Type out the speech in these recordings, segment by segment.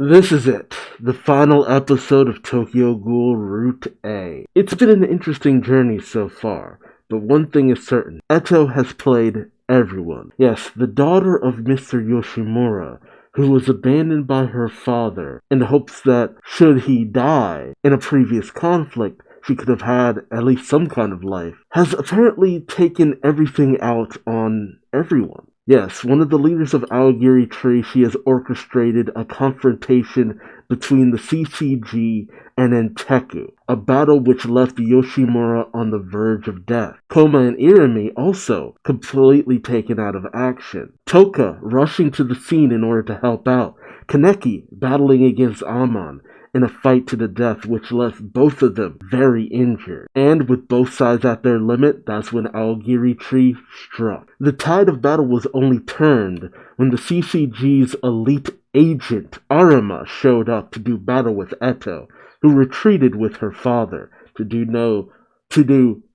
This is it, the final episode of Tokyo Ghoul Route A. It's been an interesting journey so far, but one thing is certain. Eto has played everyone. Yes, the daughter of Mr. Yoshimura, who was abandoned by her father in hopes that, should he die in a previous conflict, she could have had at least some kind of life, has apparently taken everything out on everyone. Yes, one of the leaders of Aogiri Tree, she has orchestrated a confrontation between the CCG and Enteku, a battle which left Yoshimura on the verge of death. Koma and Irimi also completely taken out of action. Toka rushing to the scene in order to help out. Kaneki battling against Amon in a fight to the death which left both of them very injured. And with both sides at their limit, that's when Aogiri Tree struck. The tide of battle was only turned when the CCG's elite agent, Arima, showed up to do battle with Eto, who retreated with her father to do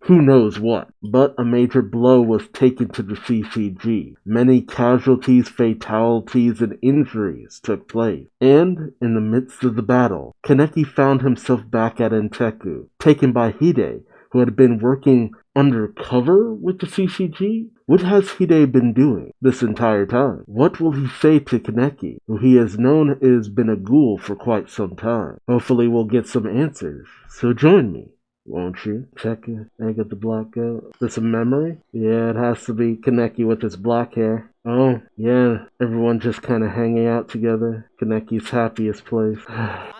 who knows what. But a major blow was taken to the CCG. Many casualties, fatalities, and injuries took place. And, in the midst of the battle, Kaneki found himself back at Enteku, taken by Hide, who had been working undercover with the CCG? What has Hide been doing this entire time? What will he say to Kaneki, who he has known has been a ghoul for quite some time? Hopefully we'll get some answers. So join me, won't you? Check it. I got the black out. Is this a memory? Yeah, it has to be Kaneki with his black hair. Oh, yeah. Everyone just kind of hanging out together. Kaneki's happiest place.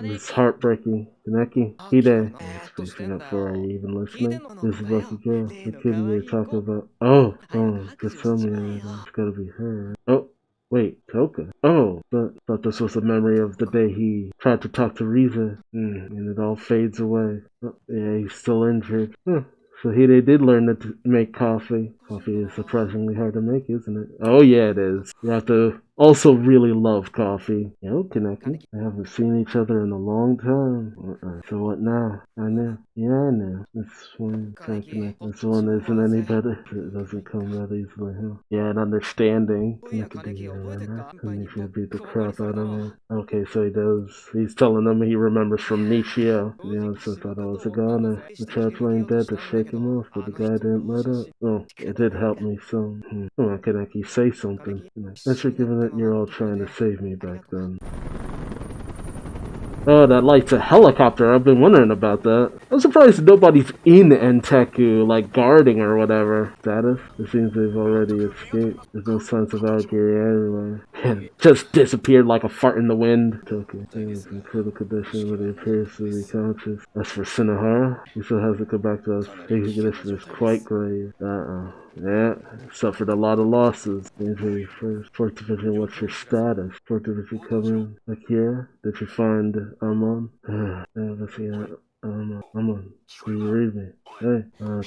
It's heartbreaking. Kaneki, Hide. I'm spacing up for, are you even listening? This is Lucky Girl, the kid you were talking about. Oh, just tell me already. It's gotta be her. Oh. Wait, Toka? Oh, but thought this was a memory of the day he tried to talk to Riza, and it all fades away. Oh, yeah, he's still injured. Huh. So Hide did learn to make coffee. Coffee is surprisingly hard to make, isn't it? Oh yeah, it is. You have to also really love coffee. Yo, Kaneki. I haven't seen each other in a long time. So what now? I know. Yeah, I know. This one, Kaneki. This one isn't any better. It doesn't come that easily, huh? Yeah, an understanding. Kaneki, do you remember? And you should beat the crap out of me. Okay, so he does. He's telling them he remembers from Nishio. Yeah, since I thought I was a goner. The child's laying dead to shake him off, but the guy didn't let up. Oh, it did help me some. Come on, Kaneki, say something. Thanks for giving it you're all trying to save me back then. Oh, that light's a helicopter. I've been wondering about that. I'm surprised nobody's in Enteku, like guarding or whatever. Status? It seems they've already escaped. There's no signs of Aogiri everywhere. And just disappeared like a fart in the wind. Okay, he's in critical condition, but he appears to be conscious. As for Shinohara, he still hasn't come back to us. His condition is quite grave. Yeah, suffered a lot of losses. Injury first. 4th Division, what's your status? 4th Division coming. Akira, did you find Amon? Yeah, let's see that. Amon, can you read me? Hey,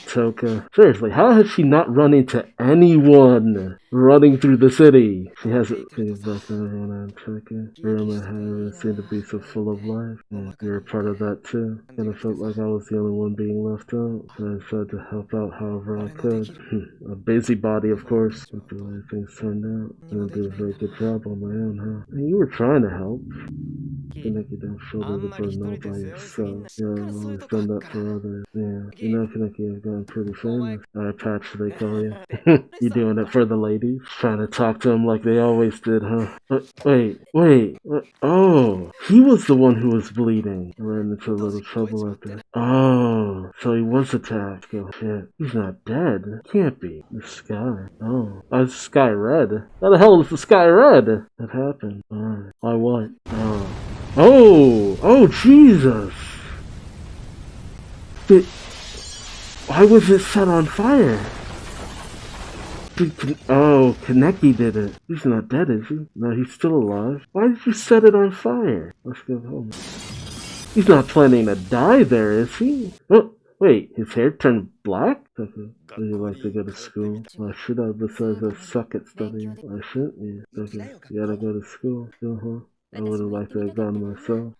Toka. Seriously, how has she not run into anyone running through the city? She hasn't seen back on everyone on Toka. Room I haven't seemed to be so full of life. You're a part of that too. And I felt like I was the only one being left out. So I decided to help out however I could. A busybody, of course. But the way things turned out, I didn't do a very good job on my own, huh? And you were trying to help. Kaneki, don't shoulder the burden all by yourself. Yeah, I've always done that for others. Yeah, you know, Kaneki, I've gotten pretty famous. Eye patch, they call you. You doing it for the ladies? Trying to talk to them like they always did, huh? Wait. What? Oh, he was the one who was bleeding. I ran into a little trouble out there. Oh, so he was attacked. Oh, shit. He's not dead. Can't be. The sky. Oh, the sky red. How the hell is the sky red? That happened. Alright. Why what? Oh, Jesus! Why was it set on fire? Kaneki did it. He's not dead, is he? No, he's still alive. Why did you set it on fire? Let's go home. He's not planning to die there, is he? Oh, wait, his hair turned black? Okay. Would you like to go to school? Why should I, besides I suck at studying? Why shouldn't you? Okay, you gotta go to school. Uh-huh. I would have liked to have gone myself.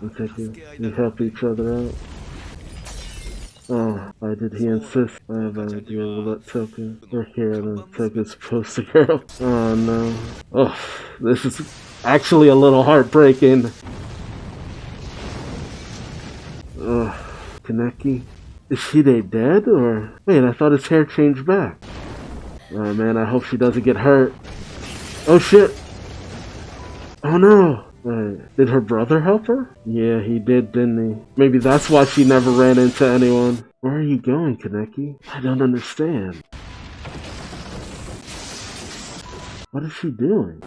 We'll take it. We help each other out. Oh, why did he insist? I have an idea we'll let Toka work here and then Toka's poster girl. Oh no. Oh, this is actually a little heartbreaking. Ugh, Kaneki? Is Hide dead or? Wait, I thought his hair changed back. Oh man, I hope she doesn't get hurt. Oh shit! Oh no! Did her brother help her? Yeah, he did, didn't he? Maybe that's why she never ran into anyone. Where are you going, Kaneki? I don't understand. What is he doing?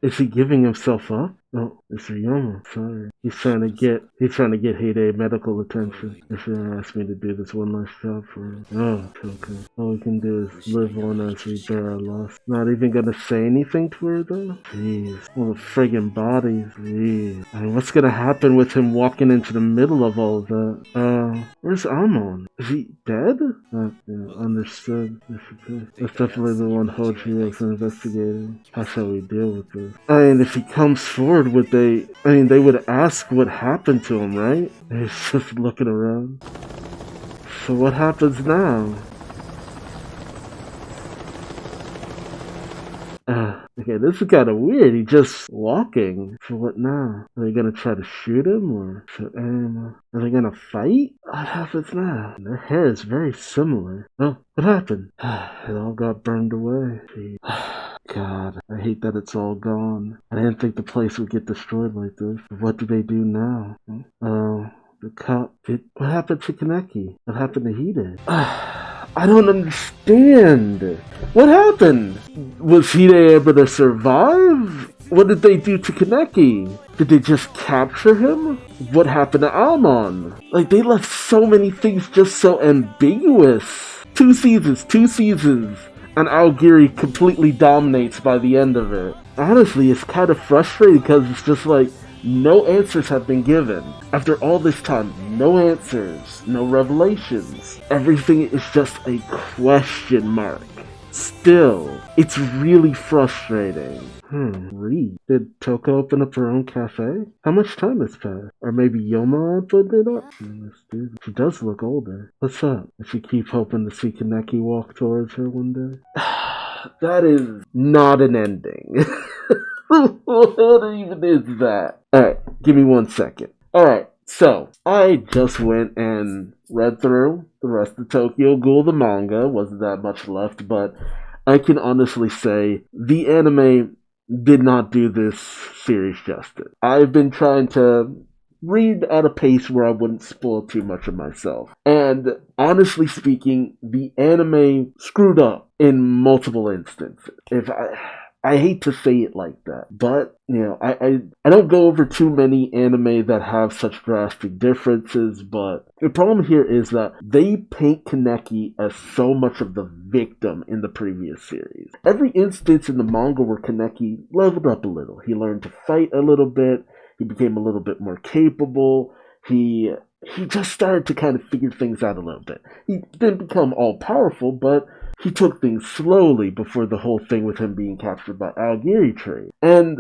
Is he giving himself up? Oh, it's Ryoma. Sorry. He's trying to get Hide medical attention. If you asked me to do this one last job for him. Oh, Toka. All we can do is live on as we bear our loss. Not even gonna say anything to her though? Jeez. All the friggin' bodies. Jeez. I mean, what's gonna happen with him walking into the middle of all of that? Where's Amon? Is he dead? Yeah, understood. That's definitely the one Hoji was investigating. How shall we deal with this? I mean, if he comes forward, they would ask what happened to him, right? He's just looking around. So what happens now? Okay, this is kind of weird. He's just walking. So what now? Are they gonna try to shoot him, or are they gonna fight? What happens now? Their hair is very similar. Oh, what happened? It all got burned away. Jeez. God, I hate that it's all gone. I didn't think the place would get destroyed like this. What do they do now? The cop. What happened to Kaneki? What happened to Hide? I don't understand. What happened? Was Hide able to survive? What did they do to Kaneki? Did they just capture him? What happened to Amon? Like, they left so many things just so ambiguous. 2 seasons, and Aogiri completely dominates by the end of it. Honestly, it's kind of frustrating because it's just like, no answers have been given. After all this time, no answers, no revelations. Everything is just a question mark. Still, it's really frustrating. Read. Did Toka open up her own cafe? How much time has passed? Or maybe Yoma opened it up? Let's do this. She does look older. What's up? Does she keep hoping to see Kaneki walk towards her one day? That is not an ending. What even is that? Alright, give me 1 second. Alright, so I just went and read through the rest of Tokyo Ghoul, the manga. Wasn't that much left, but I can honestly say the anime did not do this series justice. I've been trying to read at a pace where I wouldn't spoil too much of myself. And honestly speaking, the anime screwed up in multiple instances. I hate to say it like that, but, you know, I don't go over too many anime that have such drastic differences, but the problem here is that they paint Kaneki as so much of the victim in the previous series. Every instance in the manga where Kaneki leveled up a little, he learned to fight a little bit, he became a little bit more capable, he just started to kind of figure things out a little bit. He didn't become all-powerful, but he took things slowly before the whole thing with him being captured by Aogiri Tree. And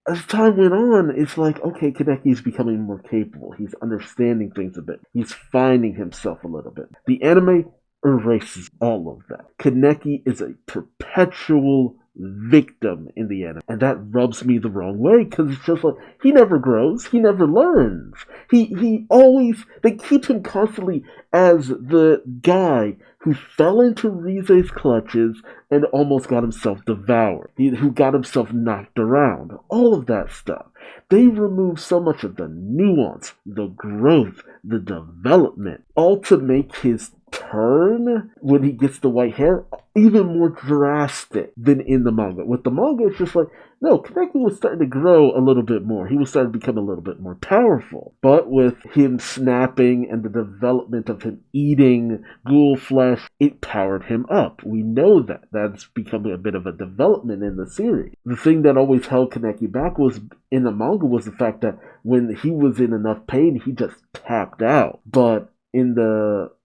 as time went on, it's like, okay, Kaneki's becoming more capable. He's understanding things a bit. He's finding himself a little bit. The anime erases all of that. Kaneki is a perpetual victim in the anime, and that rubs me the wrong way because it's just like he never grows, he never learns. He always, they keep him constantly as the guy who fell into Rize's clutches and almost got himself devoured, who got himself knocked around, all of that stuff. They remove so much of the nuance, the growth, the development, all to make his turn when he gets the white hair even more drastic than in the manga. With the manga, it's just like, no, Kaneki was starting to grow a little bit more. He was starting to become a little bit more powerful. But with him snapping and the development of him eating ghoul flesh, it powered him up. We know that. That's becoming a bit of a development in the series. The thing that always held Kaneki back was, in the manga, was the fact that when he was in enough pain, he just tapped out. But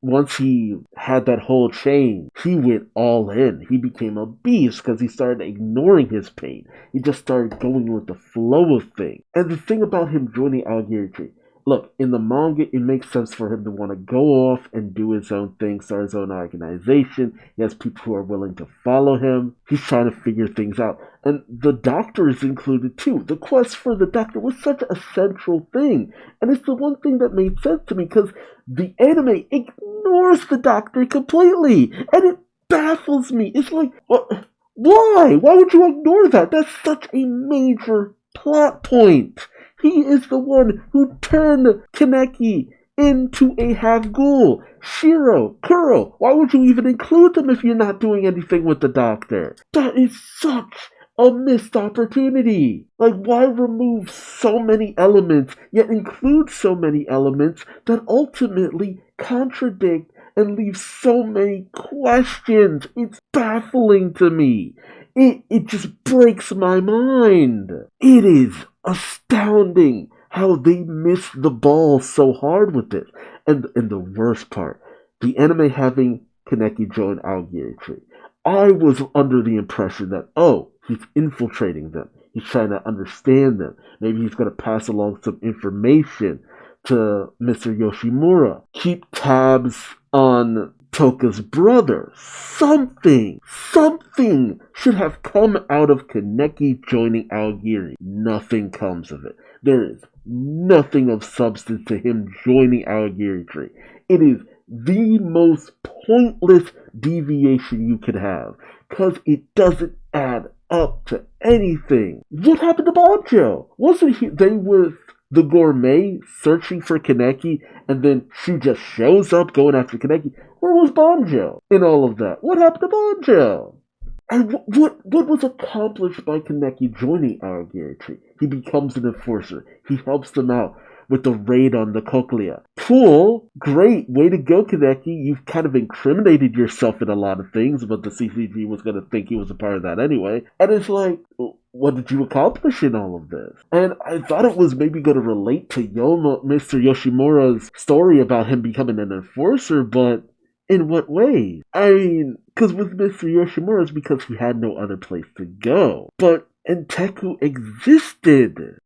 once he had that whole change, he went all in. He became a beast because he started ignoring his pain. He just started going with the flow of things. And the thing about him joining Aogiri Tree, look, in the manga, it makes sense for him to want to go off and do his own thing, start his own organization. He has people who are willing to follow him. He's trying to figure things out. And the Doctor is included too. The quest for the Doctor was such a central thing. And it's the one thing that made sense to me, because the anime ignores the Doctor completely. And it baffles me. It's like, why? Why would you ignore that? That's such a major plot point. He is the one who turned Kaneki into a half-ghoul. Shiro, Kuro, why would you even include them if you're not doing anything with the Doctor? That is such a missed opportunity. Like, why remove so many elements, yet include so many elements that ultimately contradict and leave so many questions? It's baffling to me. It just breaks my mind. It is astounding how they missed the ball so hard with this. And the worst part, the anime having Kaneki join Aogiri. I was under the impression that, he's infiltrating them. He's trying to understand them. Maybe he's going to pass along some information to Mr. Yoshimura. Keep tabs on Toka's brother. Something should have come out of Kaneki joining Aogiri. Nothing comes of it. There is nothing of substance to him joining Aogiri. It is the most pointless deviation you could have, because it doesn't add up to anything. What happened to Banjo? Wasn't they with the gourmet searching for Kaneki, and then she just shows up going after Kaneki? Where was Banjo in all of that? What happened to Banjo? And what was accomplished by Kaneki joining Aogiri? He becomes an enforcer. He helps them out with the raid on the Cochlea. Cool, great, way to go, Kaneki. You've kind of incriminated yourself in a lot of things, but the CCG was going to think he was a part of that anyway. And it's like, what did you accomplish in all of this? And I thought it was maybe going to relate to Mr. Yoshimura's story about him becoming an enforcer, but in what way? I mean, because with Mr. Yoshimura, it's because he had no other place to go. But Enteku existed.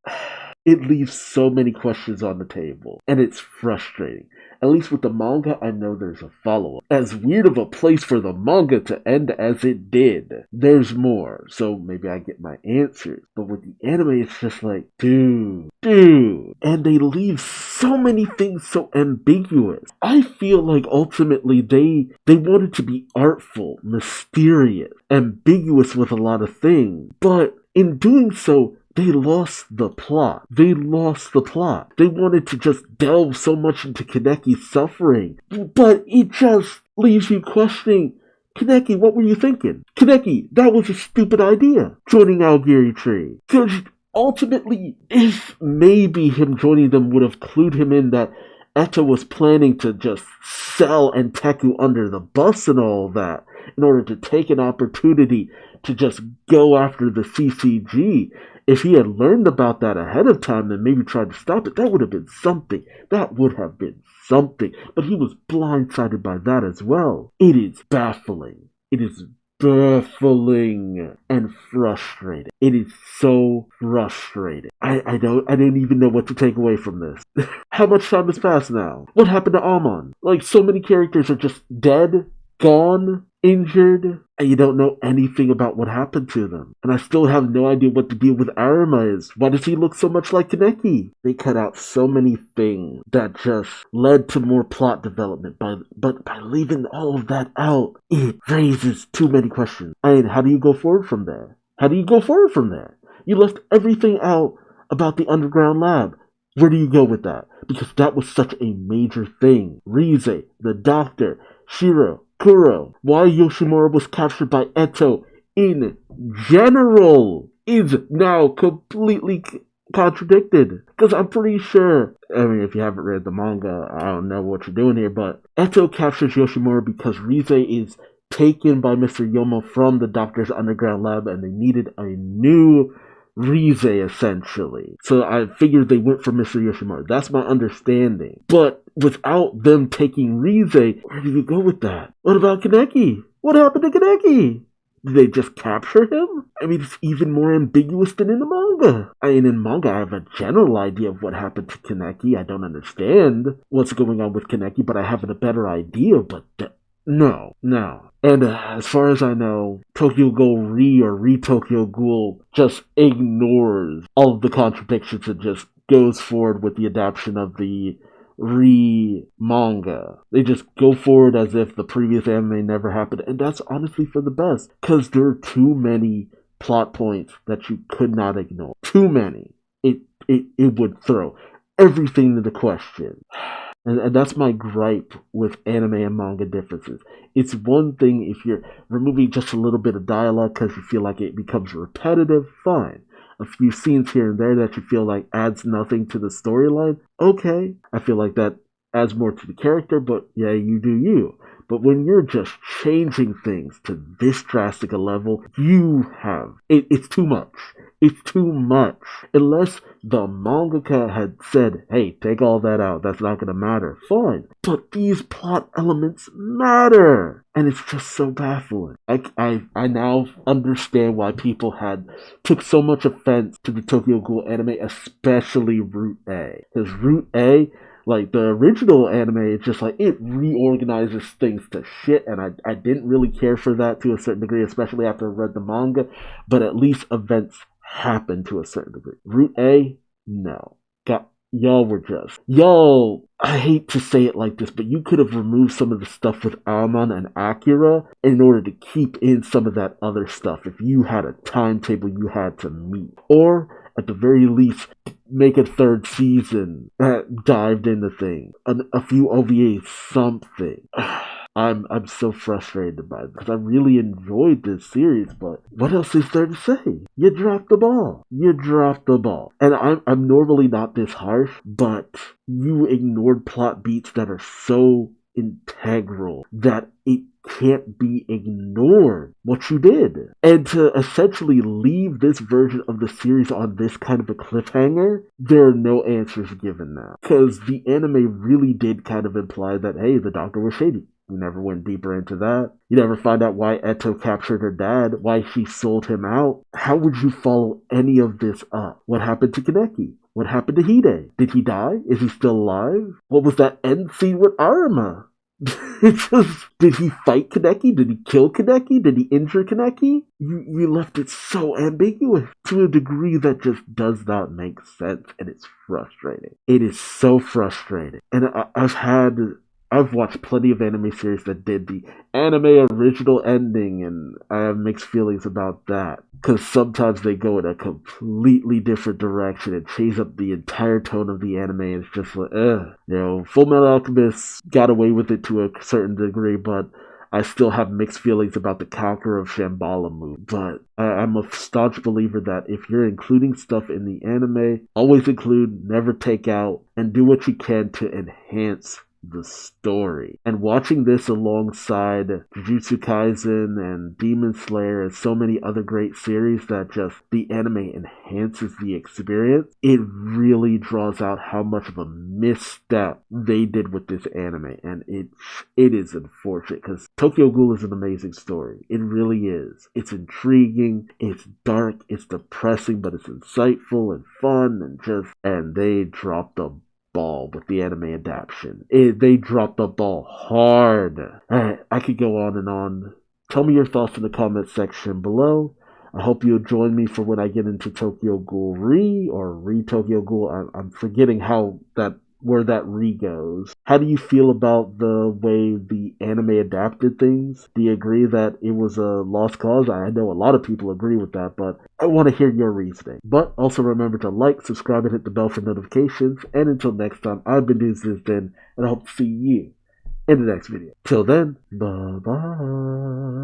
It leaves so many questions on the table, and it's frustrating. At least with the manga, I know there's a follow-up. As weird of a place for the manga to end as it did, there's more, so maybe I get my answers. But with the anime, it's just like, dude. And they leave so many things so ambiguous. I feel like ultimately they wanted to be artful, mysterious, ambiguous with a lot of things. But in doing so, they lost the plot. They wanted to just delve so much into Kaneki's suffering. But it just leaves you questioning, Kaneki, what were you thinking? Kaneki, that was a stupid idea, joining Aogiri. Because ultimately, if maybe him joining them would have clued him in that Eto was planning to just sell Enteku under the bus and all that, in order to take an opportunity to just go after the CCG. If he had learned about that ahead of time and maybe tried to stop it, that would have been something. But he was blindsided by that as well. It is baffling. And frustrating. It is so frustrating. I don't even know what to take away from this. How much time has passed now? What happened to Amon? Like, so many characters are just dead, gone, injured, and you don't know anything about what happened to them. And I still have no idea what the deal with Arima is. Why does he look so much like Kaneki? They cut out so many things that just led to more plot development, but by leaving all of that out, it raises too many questions. I mean, how do you go forward from there? You left everything out about the underground lab. Where do you go with that? Because that was such a major thing. Rize, the Doctor, Shiro, Kuro, why Yoshimura was captured by Eto in general is now completely contradicted. Because I'm pretty sure, I mean, if you haven't read the manga, I don't know what you're doing here, but Eto captures Yoshimura because Rize is taken by Mr. Yomo from the Doctor's underground lab, and they needed a new Rize, essentially. So I figured they went for Mr. Yoshimura. That's my understanding. But without them taking Rize, where do you go with that? What about Kaneki? What happened to Kaneki? Did they just capture him? I mean, it's even more ambiguous than in the manga. I mean, in manga, I have a general idea of what happened to Kaneki. I don't understand what's going on with Kaneki, but I have a better idea, but no, no. And as far as I know, Tokyo Ghoul Re or Re Tokyo Ghoul just ignores all of the contradictions and just goes forward with the adaptation of the Re manga. They just go forward as if the previous anime never happened, and that's honestly for the best, because there are too many plot points that you could not ignore. Too many. It would throw everything into question. And that's my gripe with anime and manga differences. It's one thing if you're removing just a little bit of dialogue because you feel like it becomes repetitive, fine. A few scenes here and there that you feel like adds nothing to the storyline, okay. I feel like that adds more to the character, but yeah, you do you. But when you're just changing things to this drastic a level, it's too much. It's too much. Unless the mangaka had said, hey, take all that out, that's not going to matter. Fine. But these plot elements matter. And it's just so baffling. I now understand why people took so much offense to the Tokyo Ghoul anime, especially Route A. Because Route A, like the original anime, it's just like it reorganizes things to shit, and I didn't really care for that to a certain degree, especially after I read the manga. But at least events happen to a certain degree. Route A, no. Y'all, I hate to say it like this, but you could have removed some of the stuff with Almon and Akira in order to keep in some of that other stuff if you had a timetable you had to meet. Or, at the very least, make a third season that dived into things. A few OVAs, something. I'm so frustrated by this because I really enjoyed this series, but what else is there to say? You dropped the ball. You dropped the ball. And I'm normally not this harsh, but you ignored plot beats that are so integral that it can't be ignored what you did. And to essentially leave this version of the series on this kind of a cliffhanger, there are no answers given now. Because the anime really did kind of imply that, hey, the doctor was shady. We never went deeper into that. You never find out why Eto captured her dad, why she sold him out. How would you follow any of this up? What happened to Kaneki? What happened to Hide? Did he die? Is he still alive? What was that end scene with Arima? Did he fight Kaneki? Did he kill Kaneki? Did he injure Kaneki? You left it so ambiguous to a degree that just does not make sense, and it's frustrating. It is so frustrating. And I've watched plenty of anime series that did the anime original ending, and I have mixed feelings about that. Because sometimes they go in a completely different direction and change up the entire tone of the anime, and it's just like, Full Metal Alchemist got away with it to a certain degree, but I still have mixed feelings about the Conqueror of Shambhala move. But I'm a staunch believer that if you're including stuff in the anime, always include, never take out, and do what you can to enhance the story. And watching this alongside Jujutsu Kaisen and Demon Slayer and so many other great series that just the anime enhances the experience, it really draws out how much of a misstep they did with this anime. And it is unfortunate because Tokyo Ghoul is an amazing story. It really is. It's intriguing, it's dark, it's depressing, but it's insightful and fun, and they dropped the ball with the anime adaptation. They dropped the ball hard. Alright, I could go on and on. Tell me your thoughts in the comment section below. I hope you'll join me for when I get into Tokyo Ghoul Re or Re Tokyo Ghoul. I'm forgetting where that re goes. How do you feel about the way the anime adapted things? Do you agree that it was a lost cause? I know a lot of people agree with that, but I want to hear your reasoning. But also remember to like, subscribe, and hit the bell for notifications. And until next time, I've been Duuz-Diz-Din, and I hope to see you in the next video. Till then, bye-bye.